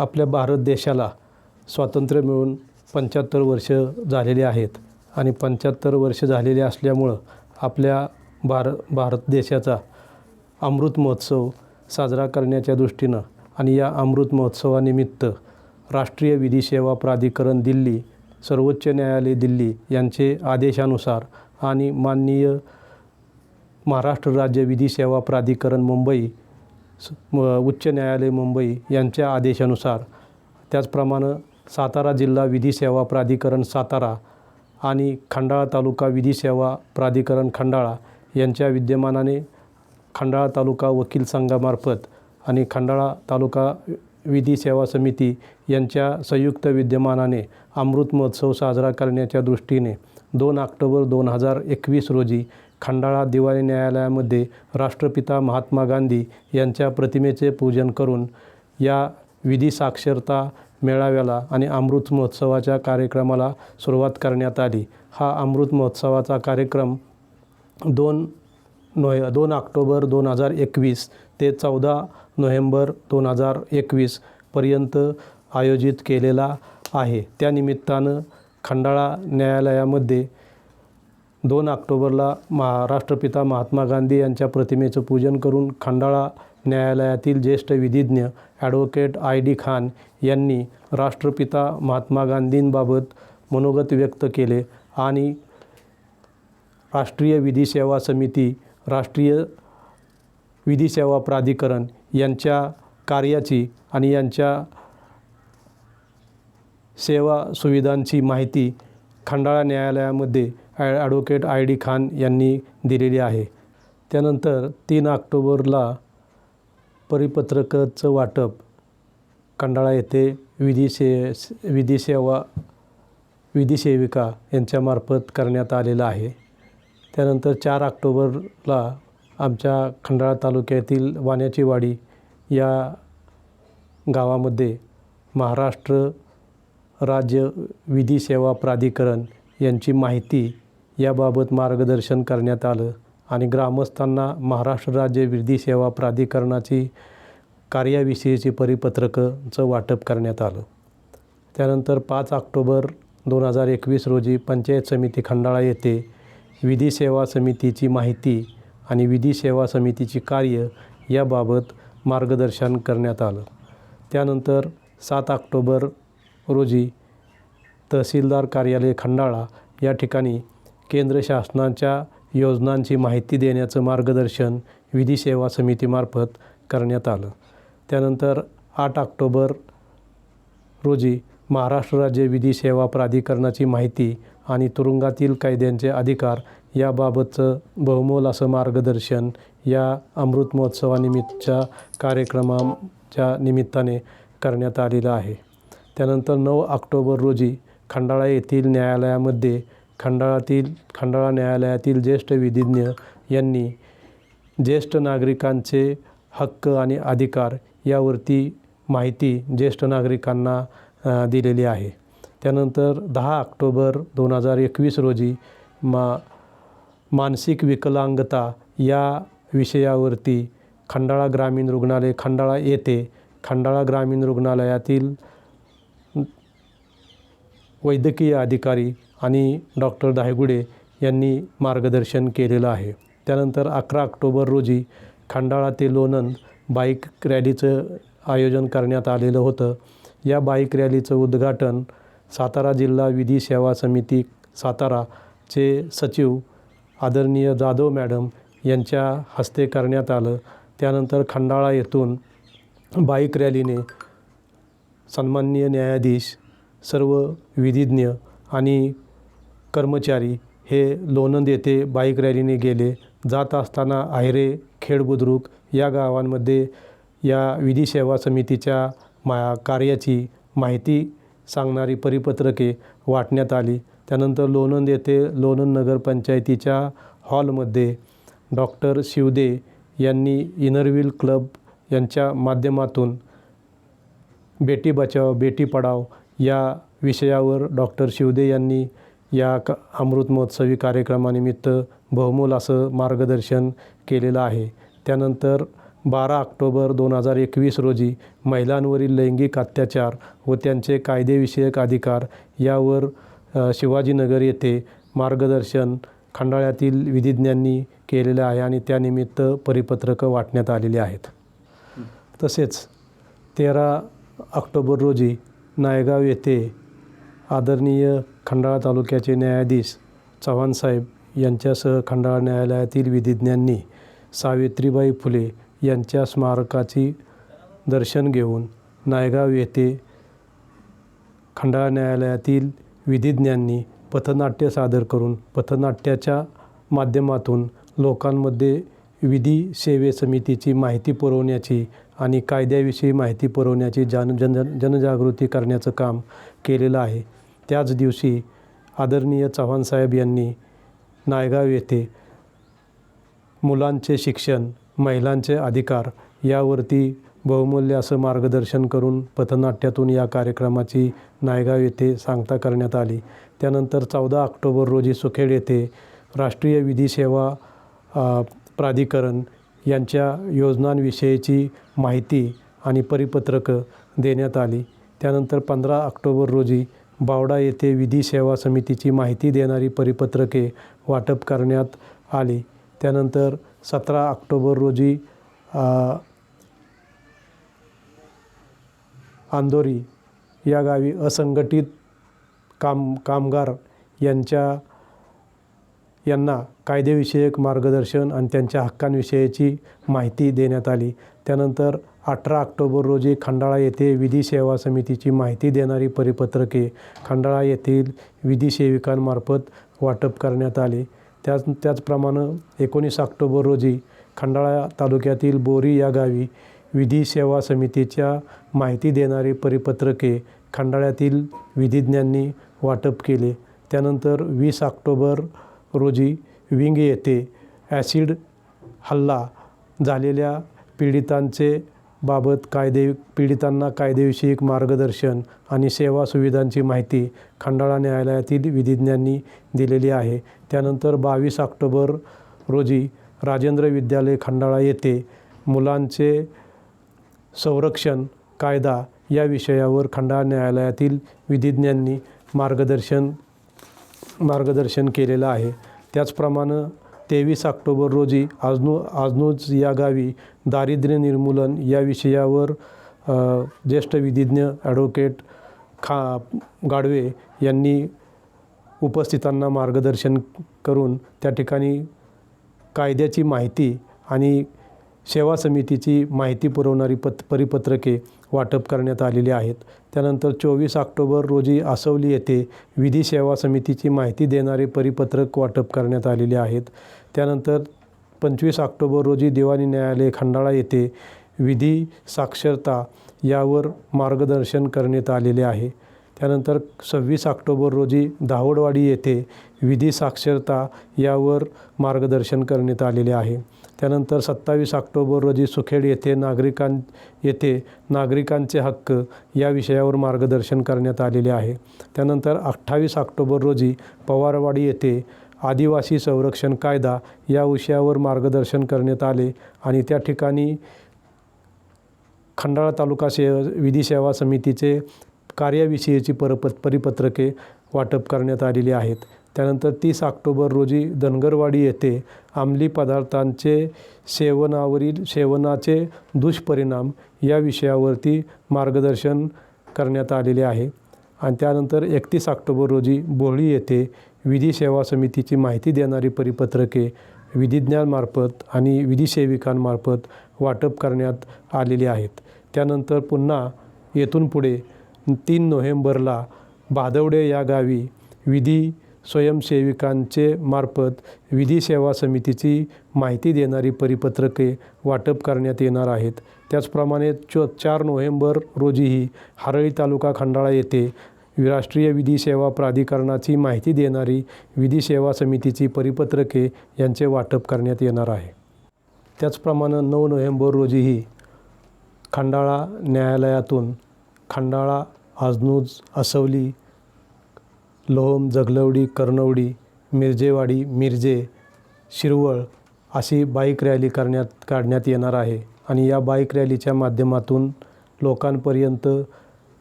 आपल्या भारत देशाला स्वातंत्र्य मिळून 75 वर्ष झालेली आहेत आणि 75 वर्ष झालेली असल्यामुळं आपल्या भारत देशाचा अमृत महोत्सव साजरा करण्याच्या दृष्टीनं आणि या अमृत महोत्सवानिमित्त राष्ट्रीय विधी सेवा प्राधिकरण दिल्ली, सर्वोच्च न्यायालय दिल्ली यांचे आदेशानुसार आणि माननीय महाराष्ट्र राज्य विधी सेवा प्राधिकरण मुंबई, उच्च न्यायालय मुंबई यांच्या आदेशानुसार, त्याचप्रमाणे सातारा जिल्हा विधी सेवा प्राधिकरण सातारा आणि खंडाळा तालुका विधी सेवा प्राधिकरण खंडाळा यांच्या विद्यमानाने खंडाळा तालुका वकील संघामार्फत आणि खंडाळा तालुका विधी सेवा समिती यांच्या संयुक्त विद्यमानाने अमृत महोत्सव साजरा करण्याच्या दृष्टीने 2 ऑक्टोबर 2021 रोजी खंडाळा दिवाणी न्यायालयामध्ये राष्ट्रपिता महात्मा गांधी यांच्या प्रतिमेचे पूजन करून या विधी साक्षरता मेळाव्याला आणि अमृत महोत्सवाच्या कार्यक्रमाला सुरुवात करण्यात आली. हा अमृत महोत्सवाचा कार्यक्रम 2 ऑक्टोबर 2021 ते 14 नोव्हेंबर 2021 पर्यंत आयोजित केलेला आहे. त्यानिमित्तानं खंडाळा न्यायालयामध्ये 2 ऑक्टोबरला राष्ट्रपिता महात्मा गांधी यांच्या प्रतिमेचं पूजन करून खंडाळा न्यायालयातील ज्येष्ठ विधिज्ञ ॲडव्होकेट ID खान यांनी राष्ट्रपिता महात्मा गांधींबाबत मनोगत व्यक्त केले आणि राष्ट्रीय विधी सेवा समिती, राष्ट्रीय विधी सेवा प्राधिकरण यांच्या कार्याची आणि यांच्या सेवा सुविधांची माहिती खंडाळा न्यायालयामध्ये ॲडव्होकेट ID खान यांनी दिलेली आहे. त्यानंतर 3 ऑक्टोबरला परिपत्रकाचं वाटप खंडाळा येथे विधी सेविका यांच्यामार्फत करण्यात आलेलं आहे. त्यानंतर 4 ऑक्टोबरला आमच्या खंडाळा तालुक्यातील वाण्याची वाडी या गावामध्ये महाराष्ट्र राज्य विधी सेवा प्राधिकरण यांची माहिती याबाबत मार्गदर्शन करण्यात आलं आणि ग्रामस्थांना महाराष्ट्र राज्य विधी सेवा प्राधिकरणाची कार्याविषयीची परिपत्रकाचं वाटप करण्यात आलं. त्यानंतर 5 ऑक्टोबर 2021 रोजी पंचायत समिती खंडाळा येथे विधी सेवा समितीची माहिती आणि विधी सेवा समितीची कार्य याबाबत मार्गदर्शन करण्यात आलं. त्यानंतर 7 ऑक्टोबर रोजी तहसीलदार कार्यालय खंडाळा या ठिकाणी केंद्र शासनाच्या योजनांची माहिती देण्याचं मार्गदर्शन विधी सेवा समितीमार्फत करण्यात आलं. त्यानंतर 8 ऑक्टोबर रोजी महाराष्ट्र राज्य विधी सेवा प्राधिकरणाची माहिती आणि तुरुंगातील कायद्यांचे अधिकार याबाबतचं बहुमोल असं मार्गदर्शन या अमृत महोत्सवानिमित्तच्या कार्यक्रमाच्या निमित्ताने करण्यात आलेलं आहे. त्यानंतर 9 ऑक्टोबर रोजी खंडाळा येथील न्यायालयामध्ये खंडाळा न्यायालयातील ज्येष्ठ विधिज्ञ यांनी ज्येष्ठ नागरिकांचे हक्क आणि अधिकार यावरती माहिती ज्येष्ठ नागरिकांना दिलेली आहे. त्यानंतर 10 ऑक्टोबर 2021 रोजी मानसिक विकलांगता या विषयावरती खंडाळा ग्रामीण रुग्णालय खंडाळा येथे खंडाळा ग्रामीण रुग्णालयातील वैद्यकीय अधिकारी आणि डॉक्टर धायगुडे यांनी मार्गदर्शन केलेलं आहे. त्यानंतर 11 ऑक्टोबर रोजी खंडाळा ते लोणंद बाईक रॅलीचं आयोजन करण्यात आलेलं होतं. या बाईक रॅलीचं उद्घाटन सातारा जिल्हा विधी सेवा समिती साताराचे सचिव आदरणीय जाधव मॅडम यांच्या हस्ते करण्यात आलं. त्यानंतर खंडाळा येथून बाईक रॅलीने सन्माननीय न्यायाधीश, सर्व विधिज्ञ आणि कर्मचारी हे लोणंद येथे बाईक रॅलीने गेले. जात असताना आहिरे, खेड बुद्रुक या गावांमध्ये या विधी सेवा समितीच्या कार्याची माहिती सांगणारी परिपत्रके वाटण्यात आली. त्यानंतर लोणंद येथे लोणंद नगरपंचायतीच्या हॉलमध्ये डॉक्टर शिवदे यांनी इनरव्हील क्लब यांच्या माध्यमातून बेटी बचाओ बेटी पढाओ या विषयावर डॉक्टर शिवदे यांनी या अमृत महोत्सवी कार्यक्रमानिमित्त बहुमोल असं मार्गदर्शन केलेलं आहे. त्यानंतर 12 ऑक्टोबर 2021 रोजी महिलांवरील लैंगिक अत्याचार व त्यांचे कायदेविषयक अधिकार यावर शिवाजीनगर येथे मार्गदर्शन खंडाळ्यातील विधिज्ञांनी केलेलं आहे आणि त्यानिमित्त परिपत्रकं वाटण्यात आलेली आहेत. तसेच 13 ऑक्टोबर रोजी नायगाव येथे आदरणीय खंडाळा तालुक्याचे न्यायाधीश चव्हाणसाहेब यांच्यासह खंडाळा न्यायालयातील विधिज्ञांनी सावित्रीबाई फुले यांच्या स्मारकाची दर्शन घेऊन नायगाव येथे खंडाळा न्यायालयातील विधिज्ञांनी पथनाट्य सादर करून पथनाट्याच्या माध्यमातून लोकांमध्ये विधी सेवे समितीची माहिती पुरवण्याची आणि कायद्याविषयी माहिती पुरवण्याची जनजागृती करण्याचं काम केलेलं आहे. त्याच दिवशी आदरणीय चव्हाणसाहेब यांनी नायगाव येथे मुलांचे शिक्षण, महिलांचे अधिकार यावरती बहुमूल्य असं मार्गदर्शन करून पथनाट्यातून या कार्यक्रमाची नायगाव येथे सांगता करण्यात आली. त्यानंतर 14 ऑक्टोबर रोजी सुखेड येथे राष्ट्रीय विधी सेवा प्राधिकरण यांच्या योजनांविषयीची माहिती आणि परिपत्रकं देण्यात आली. त्यानंतर 15 ऑक्टोबर रोजी बावडा येथे विधी सेवा समितीची माहिती देणारी परिपत्रके वाटप करण्यात आली. त्यानंतर 17 ऑक्टोबर रोजी अंदोरी या गावी असंघटित कामगार यांना कायदेविषयक मार्गदर्शन आणि त्यांच्या हक्कांविषयीची माहिती देण्यात आली. त्यानंतर 18 ऑक्टोबर रोजी खंडाळा येथे विधी सेवा समितीची माहिती देणारी परिपत्रके खंडाळा येथील विधी सेविकांमार्फत वाटप करण्यात आले. त्याचप्रमाणे 19 ऑक्टोबर रोजी खंडाळा तालुक्यातील बोरी या गावी विधी सेवा समितीच्या माहिती देणारी परिपत्रके खंडाळ्यातील विधिज्ञांनी वाटप केले. त्यानंतर 20 ऑक्टोबर रोजी विंग येथे ॲसिड हल्ला झालेल्या पीडितांना कायदेविषयक मार्गदर्शन आणि सेवा सुविधांची माहिती खंडाळा न्यायालयातील विधिज्ञांनी दिलेली आहे. त्यानंतर 22 ऑक्टोबर रोजी राजेंद्र विद्यालय खंडाळा येथे मुलांचे संरक्षण कायदा या विषयावर खंडाळा न्यायालयातील विधिज्ञांनी मार्गदर्शन केलेलं आहे. त्याचप्रमाणे 23 ऑक्टोबर रोजी आजनूज या गावी दारिद्र्य निर्मूलन या विषयावर ज्येष्ठ विधिज्ञ ॲडव्होकेट गाडवे यांनी उपस्थितांना मार्गदर्शन करून त्या ठिकाणी कायद्याची माहिती आणि सेवा समितीची माहिती पुरवणारी परिपत्रके वाटप करण्यात आलेली आहेत. त्यानंतर 24 ऑक्टोबर रोजी आसवली येथे विधी सेवा समितीची माहिती देणारे परिपत्रक वाटप करण्यात आलेले आहेत. त्यानंतर 25 ऑक्टोबर रोजी दिवाणी न्यायालय खंडाळा येथे विधी साक्षरता यावर मार्गदर्शन करण्यात आलेले आहे. त्यानंतर 26 ऑक्टोबर रोजी दाहोडवाडी येथे विधी साक्षरता यावर मार्गदर्शन करण्यात आलेले आहे. त्यानंतर 27 ऑक्टोबर रोजी सुखेड येथे नागरिकांचे हक्क या विषयावर मार्गदर्शन करण्यात आलेले आहे. त्यानंतर 28 ऑक्टोबर रोजी पवारवाडी येथे आदिवासी संरक्षण कायदा या विषयावर मार्गदर्शन करण्यात आले आणि त्या ठिकाणी खंडाळा तालुका विधी सेवा समितीचे कार्याविषयीची परिपत्रके वाटप करण्यात आलेली आहेत. त्यानंतर 30 ऑक्टोबर रोजी धनगरवाडी येथे अंमली पदार्थांचे सेवनाचे दुष्परिणाम या विषयावरती मार्गदर्शन करण्यात आलेले आहे. आणि त्यानंतर 31 ऑक्टोबर रोजी बोहळी येथे विधी सेवा समितीची माहिती देणारी परिपत्रके विधिज्ञांमार्फत आणि विधी सेविकांमार्फत वाटप करण्यात आलेली आहेत. त्यानंतर पुन्हा येथून पुढे 3 नोव्हेंबरला भादवडे या गावी विधी स्वयंसेविकांचे मार्फत विधी सेवा समितीची माहिती देणारी परिपत्रके वाटप करण्यात येणार आहेत. त्याचप्रमाणे 4 नोव्हेंबर रोजीही हारळी तालुका खंडाळा येथे राष्ट्रीय विधी सेवा प्राधिकरणाची माहिती देणारी विधी सेवा समितीची परिपत्रके यांचे वाटप करण्यात येणार आहे. त्याचप्रमाणे 9 नोव्हेंबर रोजीही खंडाळा न्यायालयातून खंडाळा, आजनूज, आसवली, लोहम, जगलवडी, कर्णवडी, मिरजेवाडी, मिरजे, शिरवळ अशी बाईक रॅली काढण्यात येणार आहे. आणि या बाईक रॅलीच्या माध्यमातून लोकांपर्यंत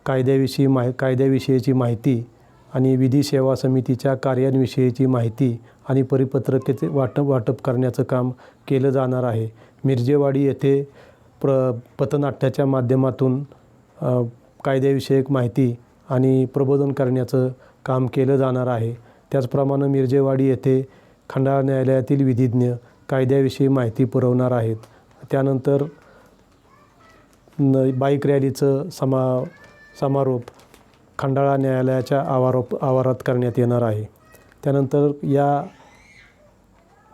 कायद्याविषयीची माहिती आणि विधी सेवा समितीच्या कार्यांविषयीची माहिती आणि परिपत्रकाचे वाटप करण्याचं काम केलं जाणार आहे. मिरजेवाडी येथे पथनाट्याच्या माध्यमातून कायद्याविषयक माहिती आणि प्रबोधन करण्याचं काम केलं जाणार आहे. त्याचप्रमाणे मिरजेवाडी येथे खंडाळा न्यायालयातील विधिज्ञ कायद्याविषयी माहिती पुरवणार आहेत. त्यानंतर बाईक रॅलीचं समारोप खंडाळा न्यायालयाच्या आवारात करण्यात येणार आहे. त्यानंतर या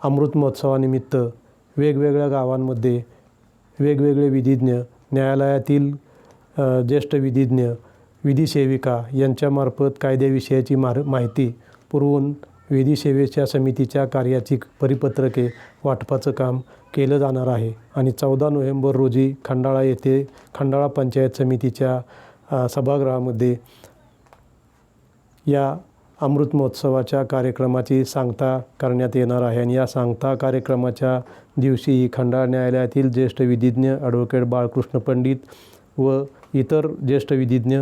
अमृत महोत्सवानिमित्त वेगवेगळ्या गावांमध्ये वेगवेगळे विधिज्ञ, न्यायालयातील ज्येष्ठ विधिज्ञ, विधी सेविका यांच्यामार्फत कायद्याविषयीची माहिती पुरवून विधी सेवेच्या समितीच्या कार्याची परिपत्रके वाटपाचं काम केलं जाणार आहे. आणि 14 नोव्हेंबर रोजी खंडाळा येथे खंडाळा पंचायत समितीच्या सभागृहामध्ये या अमृत महोत्सवाच्या कार्यक्रमाची सांगता करण्यात येणार आहे. आणि या सांगता कार्यक्रमाच्या दिवशी खंडाळा न्यायालयातील ज्येष्ठ विधिज्ञ ॲडव्होकेट बाळकृष्ण पंडित व इतर ज्येष्ठ विधिज्ञ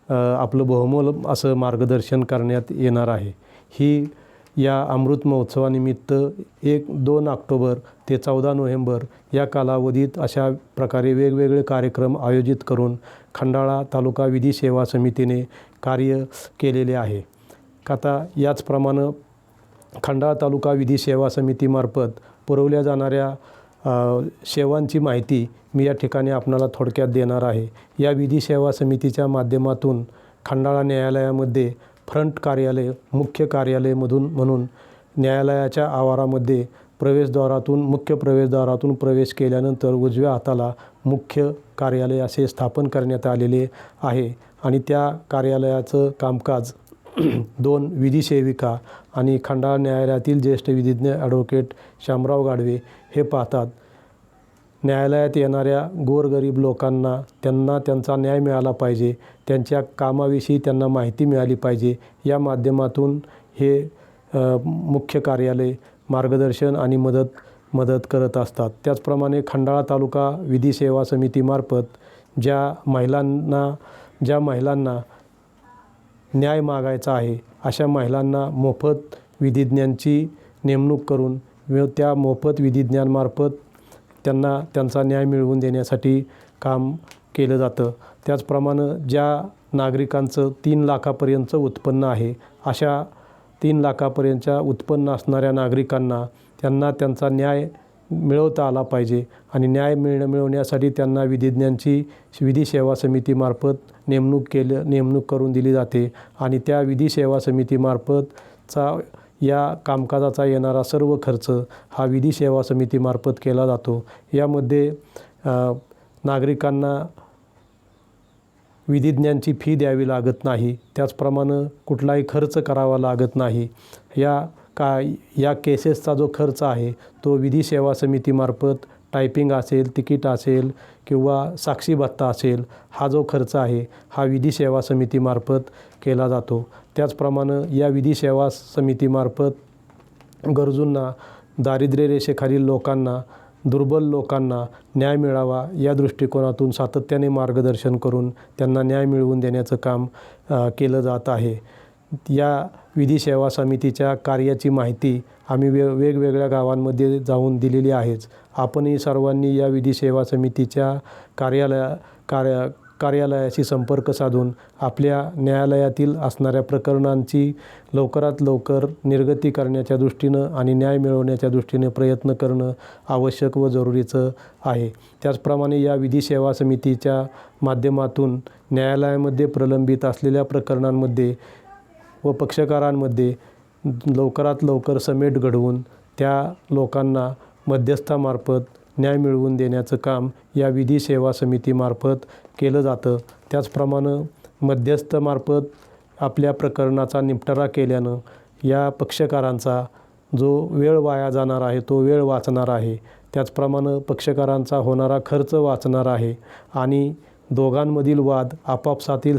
आपलं बहुमोल असं मार्गदर्शन करण्यात येणार आहे. ही या अमृत महोत्सवानिमित्त 2 ऑक्टोबर ते 14 नोव्हेंबर या कालावधीत अशा प्रकारे वेगवेगळे कार्यक्रम आयोजित करून खंडाळा तालुका विधी सेवा समितीने कार्य केलेले आहे. आता याचप्रमाणे खंडाळा तालुका विधी सेवा समितीमार्फत पुरवल्या जाणाऱ्या सेवांची माहिती मी या ठिकाणी आपणाला थोडक्यात देणार आहे. या विधी सेवा समितीच्या माध्यमातून खंडाळा न्यायालयामध्ये फ्रंट कार्यालय, मुख्य कार्यालय म्हणून न्यायालयाच्या आवारामध्ये मुख्य प्रवेशद्वारातून प्रवेश केल्यानंतर उजव्या हाताला मुख्य कार्यालय असे स्थापन करण्यात आलेले आहे. आणि त्या कार्यालयाचं कामकाज 2 विधी सेविका आणि खंडाळा न्यायालयातील ज्येष्ठ विधिज्ञ ॲडव्होकेट शामराव गाडवे हे पाहतात. न्यायालयात येणाऱ्या गोरगरीब लोकांना त्यांना त्यांचा न्याय मिळाला पाहिजे, त्यांच्या कामाविषयी त्यांना माहिती मिळाली पाहिजे, या माध्यमातून हे मुख्य कार्यालय मार्गदर्शन आणि मदत करत असतात. त्याचप्रमाणे खंडाळा तालुका विधी सेवा समितीमार्फत ज्या महिलांना न्याय मागायचा आहे अशा महिलांना मोफत विधिज्ञांची नेमणूक करून त्या मोफत विधिज्ञांमार्फत त्यांना त्यांचा न्याय मिळवून देण्यासाठी काम केलं जातं. त्याचप्रमाणे ज्या नागरिकांचं 3 लाखापर्यंतचं उत्पन्न आहे अशा 3 लाखापर्यंतच्या उत्पन्न असणाऱ्या नागरिकांना त्यांना त्यांचा न्याय मिळवता आला पाहिजे आणि न्याय मिळवण्यासाठी त्यांना विधिज्ञांची विधी सेवा समितीमार्फत नेमणूक करून दिली जाते. आणि त्या विधी सेवा समितीमार्फतचा या कामकाजाचा येणारा सर्व खर्च हा विधी सेवा समितीमार्फत केला जातो. यामध्ये नागरिकांना विधिज्ञांची फी द्यावी लागत नाही, त्याचप्रमाणे कुठलाही खर्च करावा लागत नाही. या केसेसचा जो खर्च आहे तो विधी सेवा समितीमार्फत टायपिंग असेल, तिकीट असेल किंवा साक्षी भत्ता असेल, हा जो खर्च आहे हा विधी सेवा समितीमार्फत केला जातो. त्याचप्रमाणे या विधी सेवा समितीमार्फत गरजूंना, दारिद्र्य रेषेखालील लोकांना, दुर्बल लोकांना न्याय मिळावा या दृष्टिकोनातून सातत्याने मार्गदर्शन करून त्यांना न्याय मिळवून देण्याचं काम केलं जात आहे. या विधी सेवा समितीच्या कार्याची माहिती आम्ही वेगवेगळ्या गावांमध्ये जाऊन दिलेली आहेच. आपणही सर्वांनी या विधी सेवा समितीच्या कार्यालयाशी संपर्क साधून आपल्या न्यायालयातील असणाऱ्या प्रकरणांची लवकरात लवकर निर्गती करण्याच्या दृष्टीनं आणि न्याय मिळवण्याच्या दृष्टीने प्रयत्न करणं आवश्यक व जरुरीचं आहे. त्याचप्रमाणे या विधी सेवा समितीच्या माध्यमातून न्यायालयामध्ये प्रलंबित असलेल्या प्रकरणांमध्ये व पक्षकारांमध्ये लवकरात लवकर समेट घडवून त्या लोकांना मध्यस्थामार्फत न्याय मिळवून देण्याचं काम या विधी सेवा समितीमार्फत केलं जातं. त्याचप्रमाणे मध्यस्थमार्फत आपल्या प्रकरणाचा निपटारा केल्यानं या पक्षकारांचा जो वेळ वाया जाणार आहे तो वेळ वाचणार आहे. त्याचप्रमाणे पक्षकारांचा होणारा खर्च वाचणार आहे आणि दोघांमधील वाद आपापसातील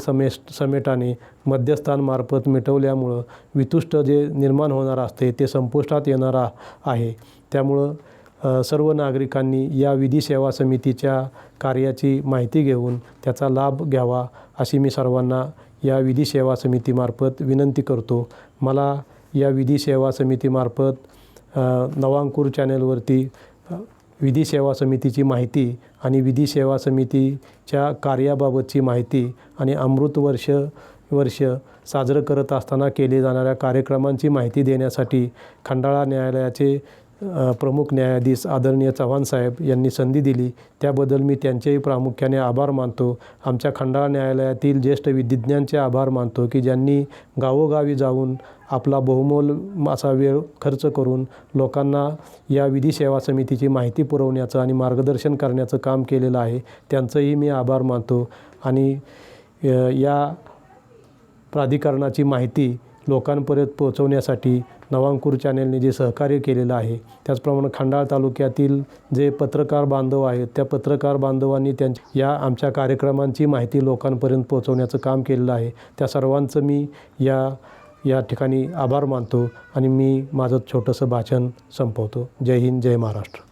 समेटाने मध्यस्थांमार्फत मिटवल्यामुळं वितुष्ट जे निर्माण होणार असते ते संपुष्टात येणार आहे. त्यामुळं सर्व नागरिकांनी या विधी सेवा समितीच्या कार्याची माहिती घेऊन त्याचा लाभ घ्यावा अशी मी सर्वांना या विधी सेवा समितीमार्फत विनंती करतो. मला या विधी सेवा समितीमार्फत नवांकुर चॅनलवरती विधी सेवा समितीची माहिती आणि विधी सेवा समितीच्या कार्याबाबतची माहिती आणि वर्ष साजरं करत असताना केले जाणाऱ्या कार्यक्रमांची माहिती देण्यासाठी खंडाळा न्यायालयाचे प्रमुख न्यायाधीश आदरणीय चव्हाण साहेब यांनी संधी दिली. त्याबद्दल मी त्यांचेही प्रामुख्याने आभार मानतो. आमच्या खंडाळा न्यायालयातील ज्येष्ठ विधिज्ञांचे आभार मानतो की ज्यांनी गावोगावी जाऊन आपला बहुमोल असा वेळ खर्च करून लोकांना या विधी सेवा समितीची माहिती पुरवण्याचं आणि मार्गदर्शन करण्याचं काम केलेलं आहे. त्यांचंही मी आभार मानतो. आणि या प्राधिकरणाची माहिती लोकांपर्यंत पोहोचवण्यासाठी नवांकुर चॅनेलने जे सहकार्य केलेलं आहे, त्याचप्रमाणे खंडाळा तालुक्यातील जे पत्रकार बांधव आहेत त्या पत्रकार बांधवांनी या आमच्या कार्यक्रमांची माहिती लोकांपर्यंत पोहोचवण्याचं काम केलेलं आहे. त्या सर्वांचं मी या ठिकाणी आभार मानतो आणि मी माझं छोटंसं भाषण संपवतो. जय हिंद, जय महाराष्ट्र.